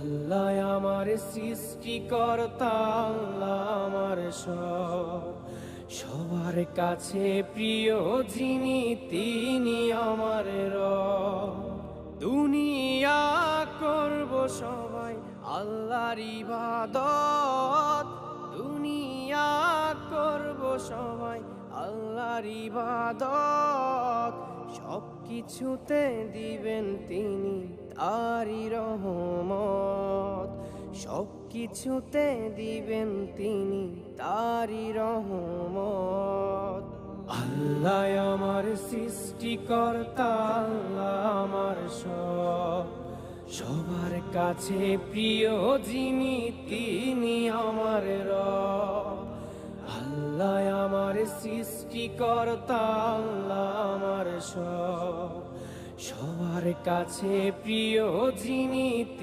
আল্লাহ আমার সৃষ্টিকর্তা, আল্লাহ আমার সবার কাছে প্রিয় যিনি, তিনি আমার রব। দুনিয়া করব সবাই আল্লাহর ইবাদত, দুনিয়া করব সবাই আল্লাহর ইবাদত। সব কিছুতে দিবেন তিনি তারই রহমত, সব কিছুতে দিবেন তিনি তারই রহমত। আল্লাহ আমার সৃষ্টিকর্তা, আল্লাহ আমার সবার কাছে প্রিয় যিনি, তিনি আমার রব। আল্লাহ আমার সৃষ্টিকর্তা, আল্লাহ আমার সবার কাছে প্রিয় যিনি।